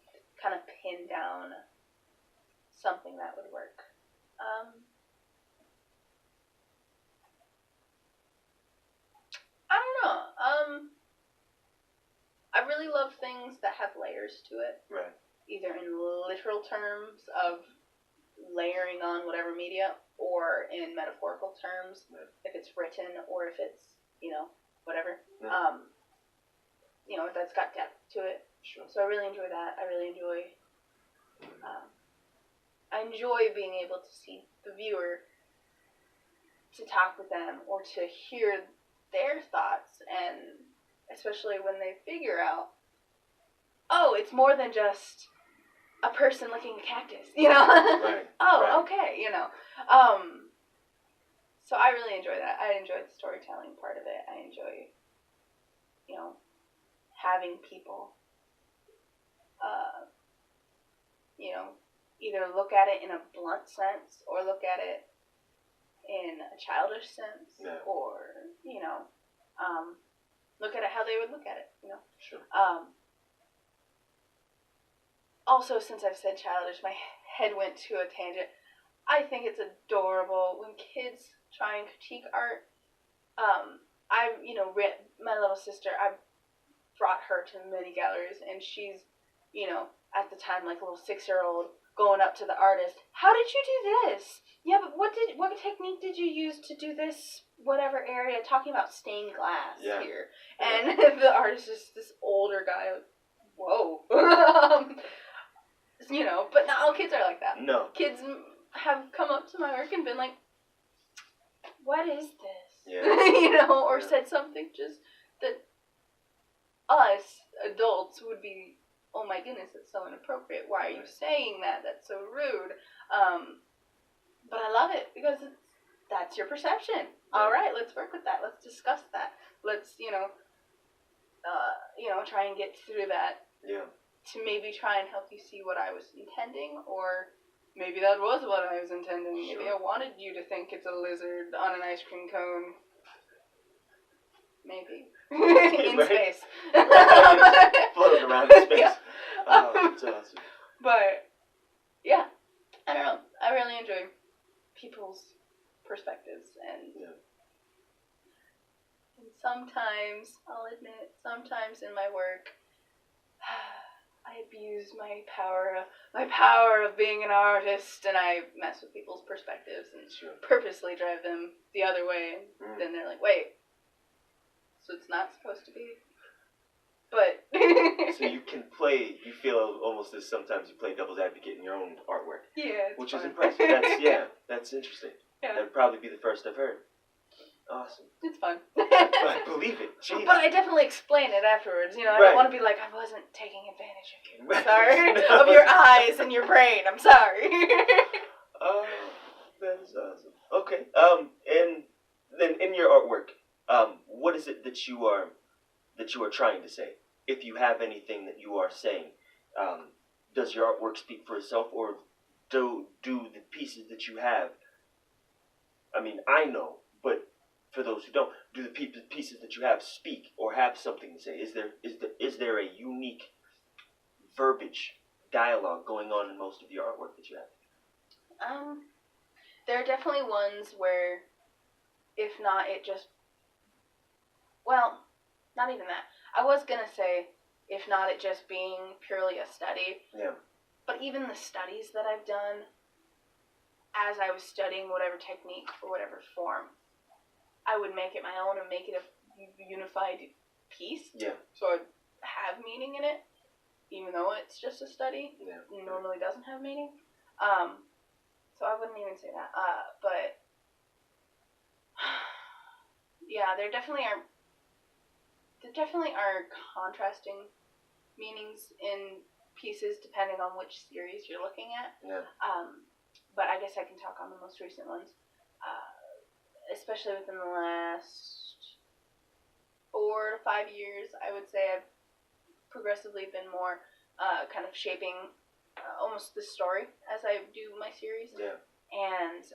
kind of pin down something that would work. I don't know. I really love things that have layers to it. Right. Either in literal terms of layering on whatever media, or in metaphorical terms, if it's written or if it's, whatever. That's got depth to it. Sure. So I really enjoy that. I really enjoy being able to see the viewer, to talk with them, or to hear their thoughts, and especially when they figure out, oh, it's more than just a person licking a cactus, Right. Oh, right. okay, So I really enjoy that. I enjoy the storytelling part of it. I enjoy, having people, either look at it in a blunt sense or look at it in a childish sense, or, look at it how they would look at it, Sure. Also, since I've said childish, my head went to a tangent. I think it's adorable when kids try and critique art. I've, my little sister, I've brought her to many galleries, and she's, at the time, like a little 6-year-old, going up to the artist. How did you do this? Yeah, but what technique did you use to do this, whatever area? Talking about stained glass here. And the artist is this older guy. Whoa. But not all kids are like that. No. Kids have come up to my work and been like, what is this? Yeah. Or said something just that us adults would be, oh my goodness, that's so inappropriate. Why are you saying that? That's so rude. But I love it because that's your perception. All right, let's work with that. Let's discuss that. Let's, try and get through that. Yeah. To maybe try and help you see what I was intending, or maybe that was what I was intending. Sure. Maybe I wanted you to think it's a lizard on an ice cream cone. Maybe. In space. Floating around in space. Yeah. Oh, that's awesome. But, yeah. I don't know. I really enjoy people's perspectives, and sometimes, I'll admit, sometimes in my work, I abuse my power of being an artist, and I mess with people's perspectives and purposely drive them the other way, and then they're like, wait, so it's not supposed to be? But... So you feel almost as sometimes you play devil's advocate in your own artwork. Yeah, which fun. is impressive. That's interesting. Yeah. That'd probably be the first I've heard. Awesome. It's fun. I believe it. Jeez. But I definitely explain it afterwards. I don't want to be like, I wasn't taking advantage of you. I'm sorry. Of your eyes and your brain. I'm sorry. Oh, that is awesome. Okay. And then in your artwork, what is it that you are trying to say? If you have anything that you are saying, does your artwork speak for itself, or do the pieces that you have? I mean, I know, but for those who don't, do the pieces that you have speak or have something to say? Is there a unique verbiage, dialogue going on in most of your artwork that you have? There are definitely ones where, if not, it just well, not even that. I was going to say, if not it just being purely a study. Yeah. But even the studies that I've done, as I was studying whatever technique for whatever form, I would make it my own and make it a unified piece. Yeah. So it would have meaning in it, even though it's just a study. Yeah. It normally doesn't have meaning. So I wouldn't even say that. But yeah, there definitely are contrasting meanings in pieces depending on which series you're looking at. Yeah. But I guess I can talk on the most recent ones. Especially within the last 4 to 5 years, I would say I've progressively been more kind of shaping almost the story as I do my series. Yeah. And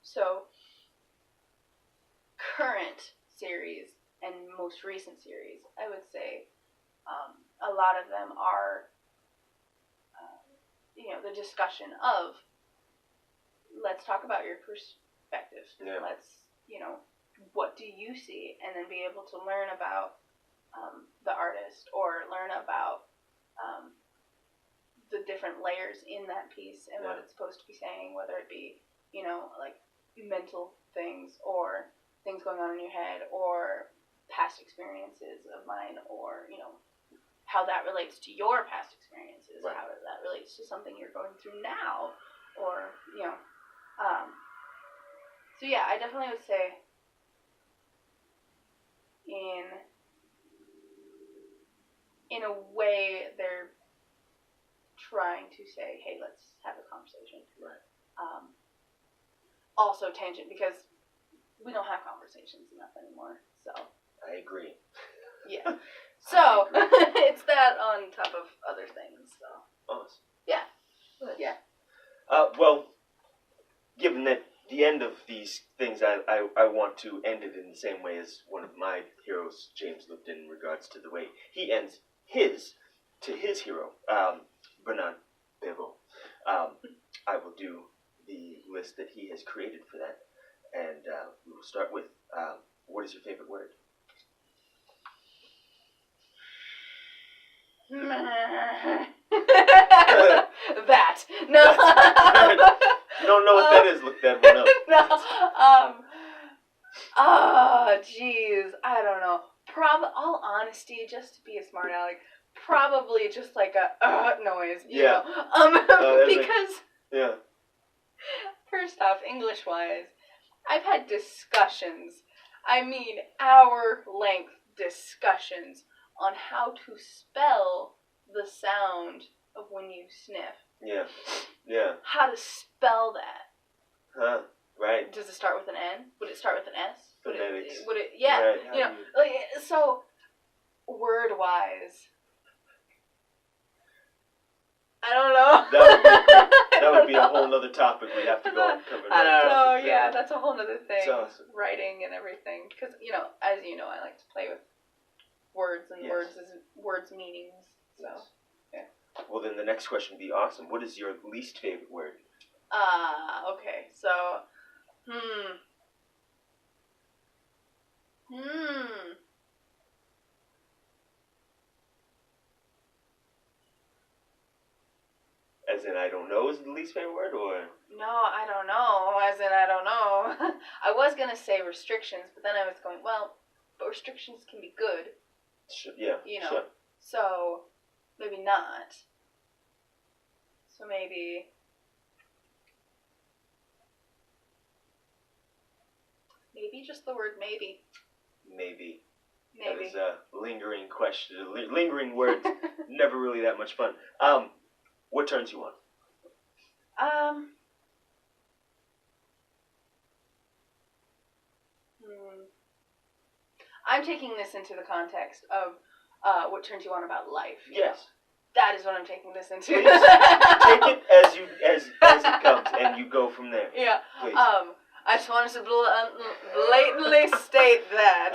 so current series and most recent series, I would say a lot of them are, the discussion of, let's talk about your perspective. Yeah. Let's, what do you see? And then be able to learn about the artist or learn about the different layers in that piece and what it's supposed to be saying, whether it be, like mental things or things going on in your head or past experiences of mine or, how that relates to your past experiences, right. how that relates to something you're going through now or, so yeah, I definitely would say in a way they're trying to say, hey, let's have a conversation. Right. Also tangent, because we don't have conversations enough anymore, so. I agree. Yeah. So, it's that on top of other things, so. Awesome. Yeah. Nice. Yeah. Well, given that the end of these things, I want to end it in the same way as one of my heroes, James Lipton, in regards to the way he ends his hero, Bernard Bevo. I will do the list that he has created for that, and we will start with, what is your favorite word? That. No. You don't know what that is? Look that one up. No. Oh, jeez. I don't know. All honesty, just to be a smart aleck, probably just like a noise. You know? Because. Yeah. First off, English-wise, I've had discussions. I mean, hour-length discussions on how to spell the sound of when you sniff. Yeah. Yeah. How to spell that. Huh. Right. Does it start with an N? Would it start with an S? Phonetics. Would it yeah. Right. Like, so, word-wise, I don't know. That would be a whole other topic we'd have to go and cover. I don't know. Yeah, that's a whole other thing. Awesome. Writing and everything. Because, as you know, I like to play with words and words meanings. So, yeah. Well, then the next question would be awesome. What is your least favorite word? Okay. So, As in, I don't know is the least favorite word, or? No, I don't know. As in, I don't know. I was going to say restrictions, but then I was going, but restrictions can be good. Sure, yeah. Sure. So, maybe not. So maybe just the word maybe. Maybe. Maybe. That is a lingering question. Lingering words. Never really that much fun. What turns you on? I'm taking this into the context of what turns you on about life. Yes. That is what I'm taking this into. Please, take it as it comes, and you go from there. Yeah. Please. I just wanted to blatantly state that.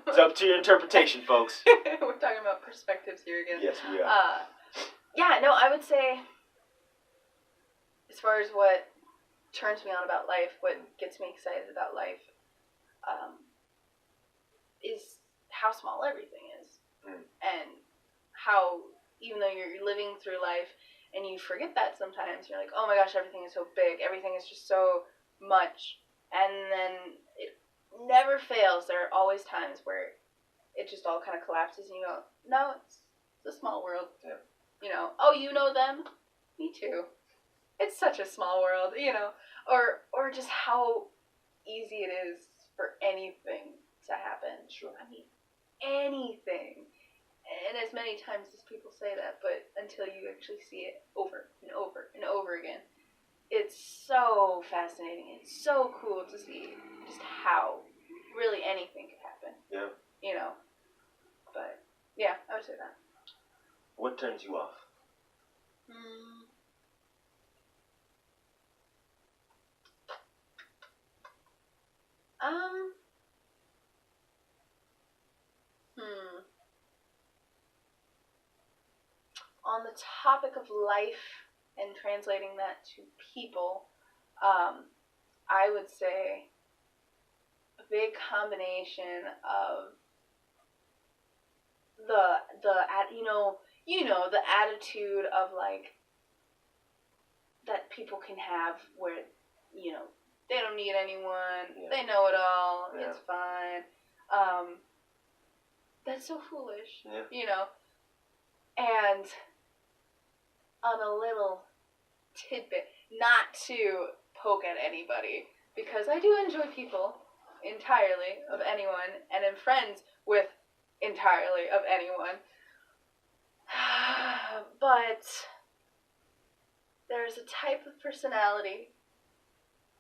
It's up to your interpretation, folks. We're talking about perspectives here again. Yes, we are. Yeah, no, I would say, as far as what turns me on about life, what gets me excited about life, is how small everything is. And how, even though you're living through life and you forget that sometimes, you're like, oh my gosh, everything is so big, everything is just so much, and then it never fails. There are always times where it just all kind of collapses and you go, no, it's a small world. Yeah. You know, oh, you know them? Me too. It's such a small world, you know, or just how easy it is for anything to happen. Sure. I mean, anything. And as many times as people say that, but until you actually see it over and over and over again, it's so fascinating. It's so cool to see just how really anything can happen. Yeah. You know. But, yeah, I would say that. What turns you off? On the topic of life and translating that to people, I would say a big combination of the the attitude of like that people can have where, you know, they don't need anyone, they know it all, it's fine. That's so foolish, you know. And on a little tidbit, not to poke at anybody, because I do enjoy people entirely of anyone, and am friends with entirely of anyone. But there's a type of personality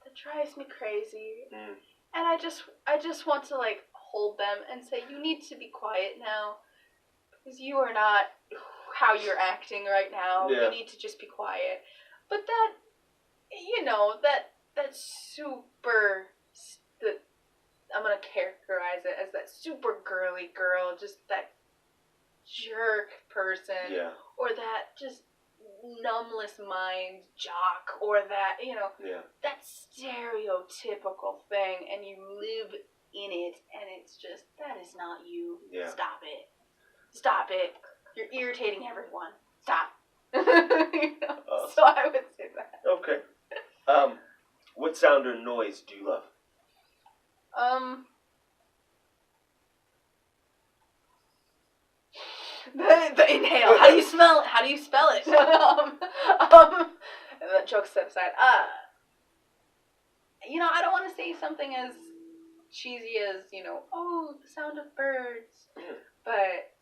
that drives me crazy, and I just want to like hold them and say, you need to be quiet now, because you are not how you're acting right now. You need to just be quiet. But that, you know, that super, I'm gonna characterize it as that super girly girl, just that jerk person, or that just numbless mind jock, or that, you know, that stereotypical thing, and you live in it, and it's just, that is not you. Stop it. You're irritating everyone. Stop. You know? So I would say that. Okay. What sound or noise do you love? The inhale. How do you smell it? How do you spell it? That joke set aside. You know, I don't want to say something as cheesy as, you know, oh, the sound of birds. But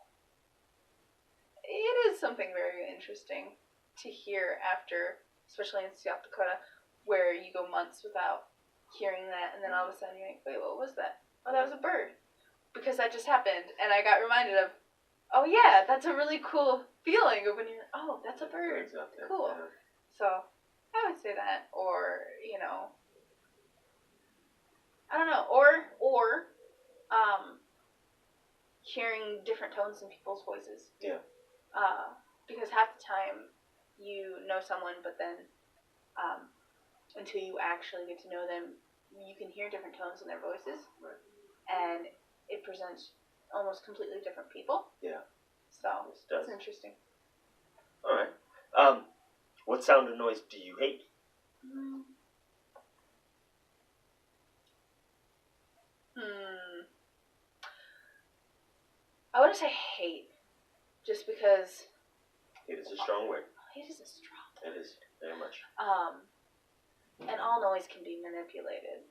it is something very interesting to hear after, especially in South Dakota, where you go months without hearing that, and then all of a sudden you're like, wait, what was that? Oh, that was a bird. Because that just happened, and I got reminded of, oh yeah, that's a really cool feeling of when you're, oh, that's a bird. Cool. So, I would say that, or, you know, I don't know, or hearing different tones in people's voices. Because half the time you know someone, but then until you actually get to know them, you can hear different tones in their voices, and it presents almost completely different people. So it's interesting. All right. What sound or noise do you hate? I wouldn't say hate, just because Hate is a strong word. Hate is a strong word. It is, very much. And all noise can be manipulated.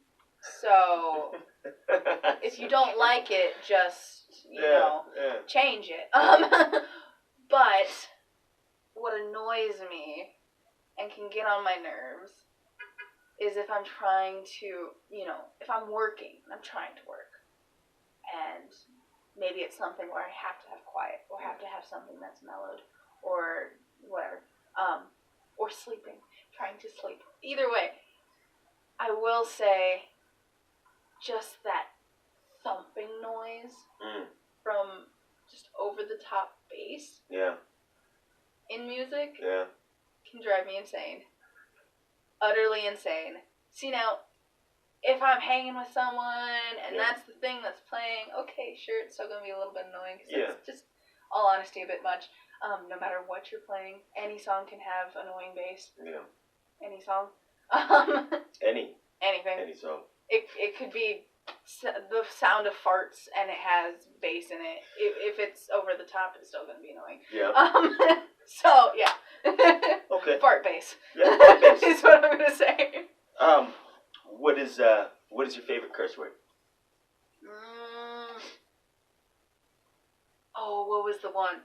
So if you don't like it, just, you know, change it. But what annoys me and can get on my nerves is if I'm trying to, you know, if I'm working and I'm trying to work, and maybe it's something where I have to have quiet, or have to have something that's mellowed, or whatever, or sleeping, trying to sleep. Either way, I will say just that thumping noise from just over the top bass in music can drive me insane. Utterly insane. See, now, if I'm hanging with someone and that's the thing that's playing, okay, sure, it's still going to be a little bit annoying because it's just, all honesty, a bit much. No matter what you're playing, any song can have annoying bass. Yeah. Any song. Anything. Any song. It could be the sound of farts and it has bass in it. If it's over the top, it's still going to be annoying. Yeah. So, yeah. Okay. Fart bass. Yeah, fart bass. Is what I'm going to say. What is your favorite curse word? Oh, what was the one?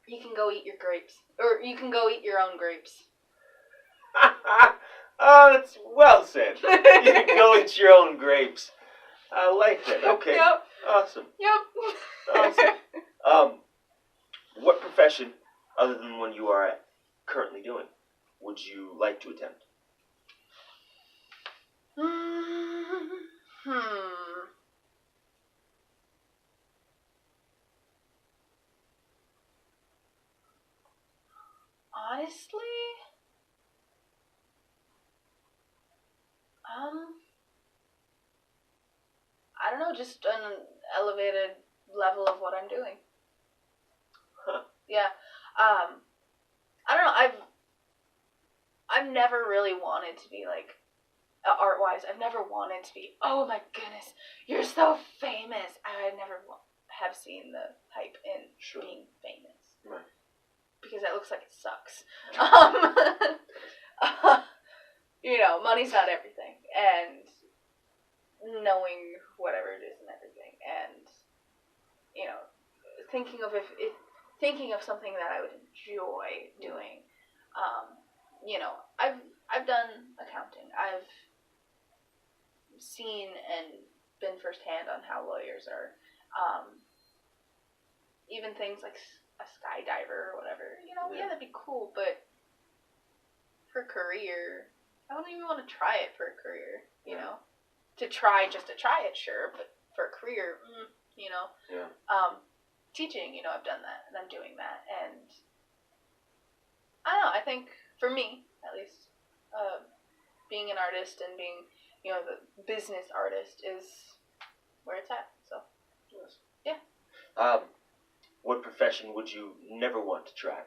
You can go eat your grapes. Or you can go eat your own grapes. Oh, that's well said. You can go eat your own grapes. I like that. Okay. Yep. Awesome. Yep. Awesome. What profession, other than the one you are currently doing, would you like to attempt? Honestly, I don't know, just an elevated level of what I'm doing. Huh. Yeah. I don't know, I've never really wanted to be like, art-wise, I've never wanted to be, oh my goodness, you're so famous. I never have seen the hype in being famous. Right. Because it looks like it sucks. Money's not everything, and knowing whatever it is and everything, and thinking of something that I would enjoy doing. I've done accounting. I've seen and been firsthand on how lawyers are. Even things like a skydiver or whatever. Yeah, that'd be cool, but for a career, I wouldn't even want to try it for a career, To try it, sure, but for a career, Yeah. Teaching, I've done that, and I'm doing that, and I don't know, I think, for me, at least, being an artist and being, the business artist is where it's at, so, yes. Yeah. What profession would you never want to try?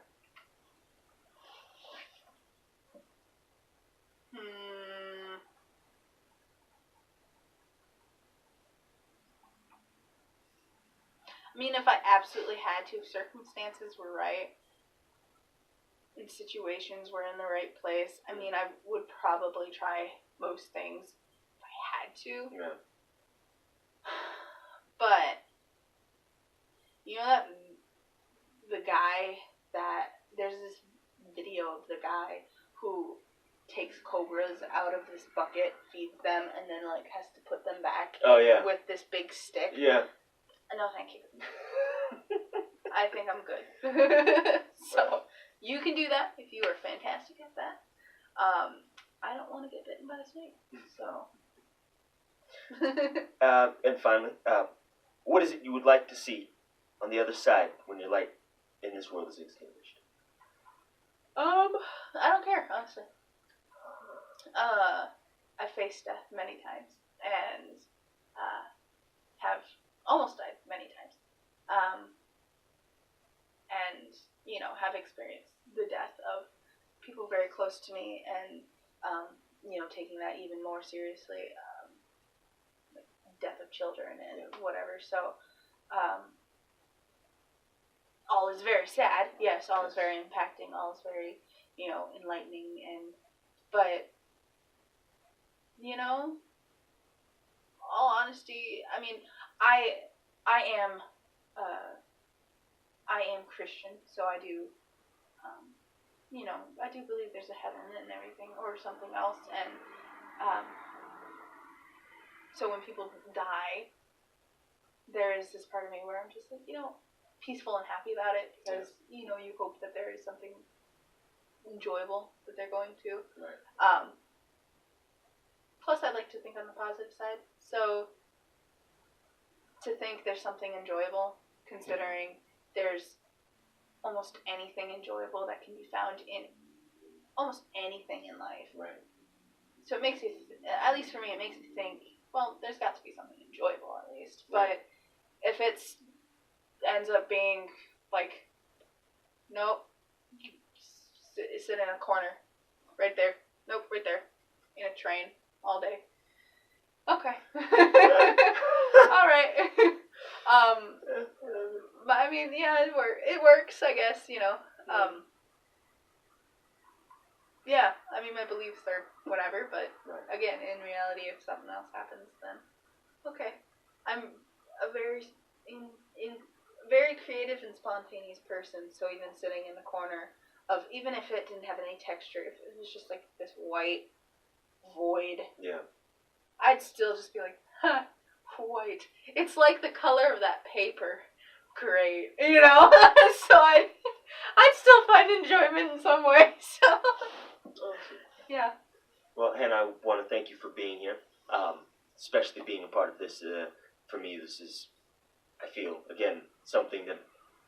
I mean, if I absolutely had to, if circumstances were right, and situations were in the right place, I mean, I would probably try most things if I had to. Yeah. But, there's this video of the guy who takes cobras out of this bucket, feeds them, and then, has to put them back with this big stick. Yeah. No, thank you. I think I'm good. So, you can do that if you are fantastic at that. I don't want to get bitten by a snake, so. And finally, what is it you would like to see on the other side when your light in this world is extinguished? I don't care, honestly. I faced death many times, and have almost died many times. And, have experienced the death of people very close to me, and, taking that even more seriously, like death of children and whatever. So, all is very sad. Yes, all is very impacting. All is very, enlightening. But, all honesty, I mean, I am Christian, so I do, I do believe there's a heaven and everything, or something else, and, so when people die, there is this part of me where I'm just like, peaceful and happy about it, because, you hope that there is something enjoyable that they're going to. Right. Plus, I like to think on the positive side, so to think there's something enjoyable, considering there's almost anything enjoyable that can be found in almost anything in life. Right. So it makes you, at least for me, it makes you think, well, there's got to be something enjoyable at least. Right. But if it's ends up being like, nope, sit in a corner, right there, nope, right there, in a train all day. Okay. All right. But I mean, yeah, it works, I guess, you know. Yeah, I mean, my beliefs are whatever, but Right. again, in reality, if something else happens, then okay. I'm a very very creative and spontaneous person, so even sitting in the corner of, even if it didn't have any texture, if it was just like this white void, Yeah. I'd still just be like, huh, white. It's like the color of that paper. Great, you know. So I'd still find enjoyment in some way. So yeah. Well, Hannah, I want to thank you for being here, especially being a part of this. For me, this is, I feel, again, something that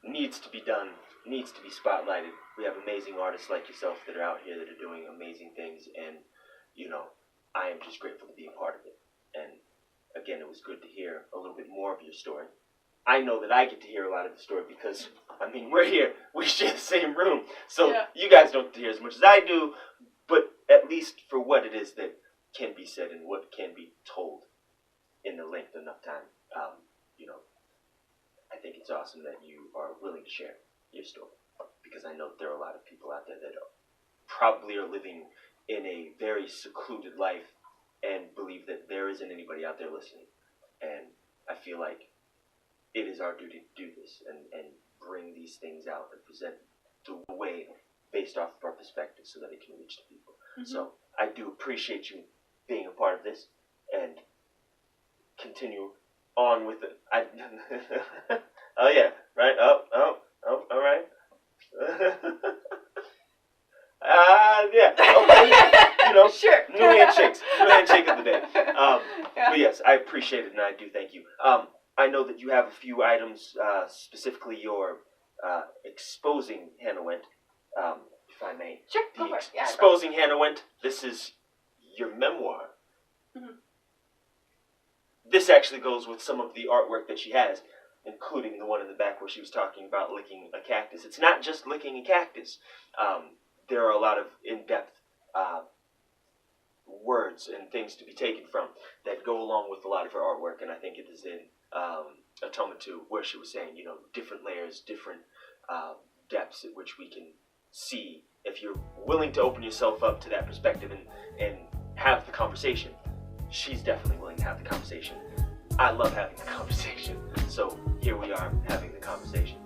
needs to be done, needs to be spotlighted. We have amazing artists like yourself that are out here that are doing amazing things, and, you know, I am just grateful to be a part of it. And, again, it was good to hear a little bit more of your story. I know that I get to hear a lot of the story because, I mean, we're here, we share the same room, so Yeah. You guys don't get to hear as much as I do, but at least for what it is that can be said and what can be told in the length enough time, you know, I think it's awesome that you are willing to share your story, because I know that there are a lot of people out there that probably are living in a very secluded life and believe that there isn't anybody out there listening, and I feel like it is our duty to do this and bring these things out and present the way based off of our perspective so that it can reach the people. Mm-hmm. So I do appreciate you being a part of this and continue on with it. Oh yeah, right? Oh, all right. Yeah. Okay. You know, Sure. New handshake of the day. Yeah. But yes, I appreciate it and I do thank you. I know that you have a few items, specifically your exposing Hannah Wendt, if I may. Sure, go for it. Yeah, exposing Hannah Wendt. This is your memoir. Mm-hmm. This actually goes with some of the artwork that she has, including the one in the back where she was talking about licking a cactus. It's not just licking a cactus. There are a lot of in-depth words and things to be taken from that go along with a lot of her artwork, and I think it is in atonement to where she was saying, you know, different layers, different depths at which we can see. If you're willing to open yourself up to that perspective and have the conversation, she's definitely willing to have the conversation. I love having the conversation, so here we are having the conversation.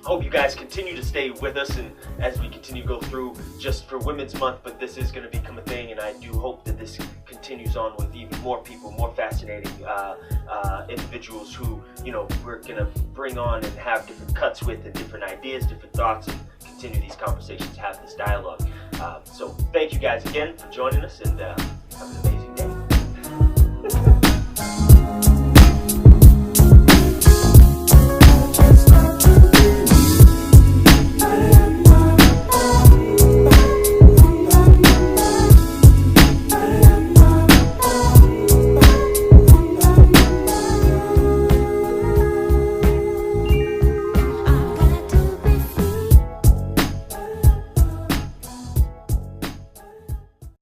Hope you guys continue to stay with us, and as we continue to go through just for Women's Month, but this is going to become a thing, and I do hope that this continues on with even more people, more fascinating individuals who, you know, we're going to bring on and have different cuts with, and different ideas, different thoughts, and continue these conversations, have this dialogue. So thank you guys again for joining us, and have an amazing day.